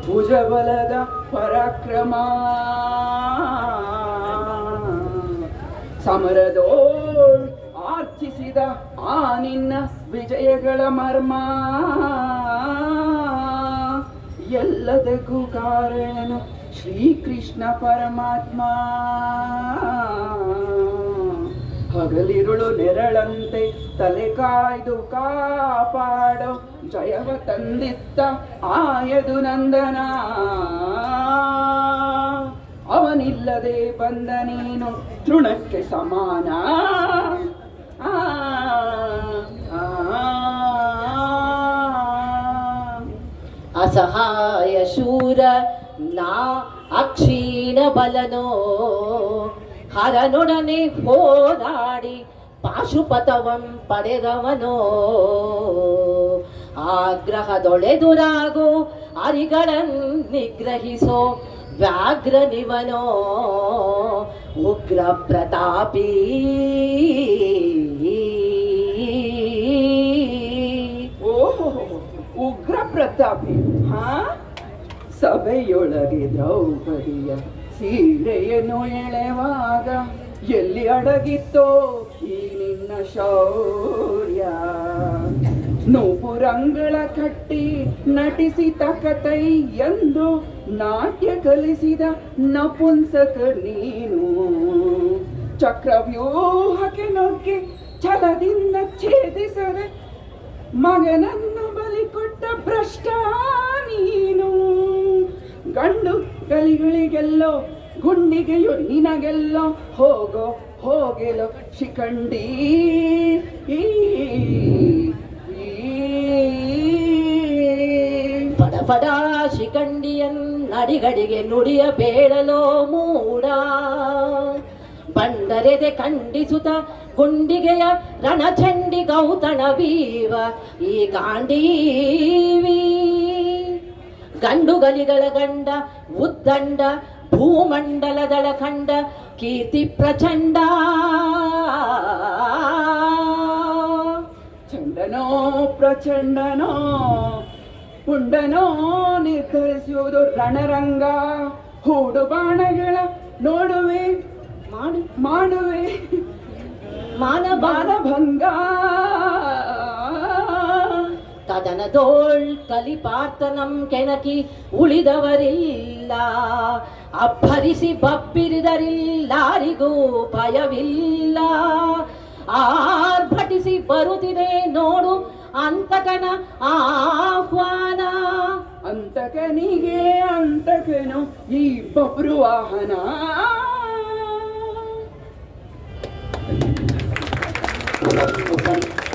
ಭುಜಬಲದ ಪರಾಕ್ರಮ ಸಮರದೋಳ್ ಆರ್ಚಿಸಿದ ಆ ನಿನ್ನ ವಿಜಯಗಳ ಮರ್ಮ ಎಲ್ಲದಕ್ಕೂ ಕಾರಣನು ಶ್ರೀಕೃಷ್ಣ ಪರಮಾತ್ಮ. ಹಗಲಿರುಳು ನೆರಳಂತೆ ತಲೆ ಕಾಯ್ದು ಕಾಪಾಡೋ ಜಯವ ತಂದಿತ್ತ ಆಯದು ನಂದನ. ಅವನಿಲ್ಲದೆ ಬಂದ ನೀನು ತೃಣಕ್ಕೆ ಸಮಾನ. ಅಸಹಾಯ ಶೂರ ನಾ ಅಕ್ಷೀಣ ಬಲನೋ ಹರನೊಡನೆ ಹೋರಾಡಿ ಪಾಶುಪತವಂ ಪಡೆದವನೋ. ಆಗ್ರಹದೊಳೆದುರಾಗೋ ಅರಿಗಳನ್ನಿಗ್ರಹಿಸೋ ವ್ಯಾಘ್ರ ನಿವನೋ ಉಗ್ರ ಪ್ರತಾಪಿ. ಓಹೋ, ಉಗ್ರ ಪ್ರತಾಪಿ. ಸಭೆಯೊಳಗೆ ದ್ರೌಪದಿಯ ಸೀರೆಯನ್ನು ಎಳೆವಾಗ ಎಲ್ಲಿ ಅಡಗಿತ್ತೋ ಈ ನಿನ್ನ ಶೌರ್ಯ. ನೂಪುರಂಗಳ ಕಟ್ಟಿ ನಟಿಸಿ ತಕತೈ ಎಂದು ನಾಟ್ಯ ಕಲಿಸಿದ ನಪುಂಸಕ ನೀನು. ಚಕ್ರವ್ಯೂಹಕ್ಕೆ ನುಗ್ಗಿ ಛಲದಿಂದ ಛೇದಿಸದೆ ಮಗನನ್ನು ಬಲಿ ಕೊಟ್ಟ ಭ್ರಷ್ಟ ನೀನು. ಗಂಡು ಗಲಿಗಳಿಗೆಲ್ಲೋ ಗುಂಡಿಗೆಯು ನಿನಗೆಲ್ಲೋ ಹೋಗೋ ಹೋಗೆಲೋ ಶಿಖಂಡಿ. ಪಡ ಶಿಖಂಡಿಯನ್ ನಡಿಗಡಿಗೆ ನುಡಿಯ ಬೇಡಲೋ ಮೂಡ. ಬಂಡರೆದೆ ಖಂಡಿಸುತ್ತ ಗುಂಡಿಗೆಯ ರಣಚಂಡಿ ಗೌತಣ ವೀವ ಈ ಗಾಂಡೀವಿ. ಗಂಡುಗಲಿಗಳ ಗಂಡ ಉದ್ದಂಡ ಭೂಮಂಡಲದಳ ಖಂಡ ಕೀರ್ತಿ ಪ್ರಚಂಡ. ಚಂಡನೋ ಪ್ರಚಂಡನೋ ಪುಂಡನೋ ನಿರ್ಧರಿಸುವುದು ರಣರಂಗ. ಹೂಡು ಬಾಣಗಳ ನೋಡುವೆ ಮಾಡುವೆ ಮಾನಭಂಗ. ತದನದೋಳ್ ಕಲಿಪಾರ್ತನಂ ಕೆಣಕಿ ಉಳಿದವರಿಲ್ಲ. ಅಬ್ಬರಿಸಿ ಬಬ್ಬಿರಿದರಿಲ್ಲಾರಿಗೂ ಭಯವಿಲ್ಲ. ಆರ್ಭಟಿಸಿ ಬರುತ್ತಿದೆ ನೋಡು ಅಂತಕನ ಆಹ್ವಾನ. ಅಂತಕನಿಗೆ ಅಂತಕನು ಈ ಬಬ್ರುವಾಹನ. ಸರಿ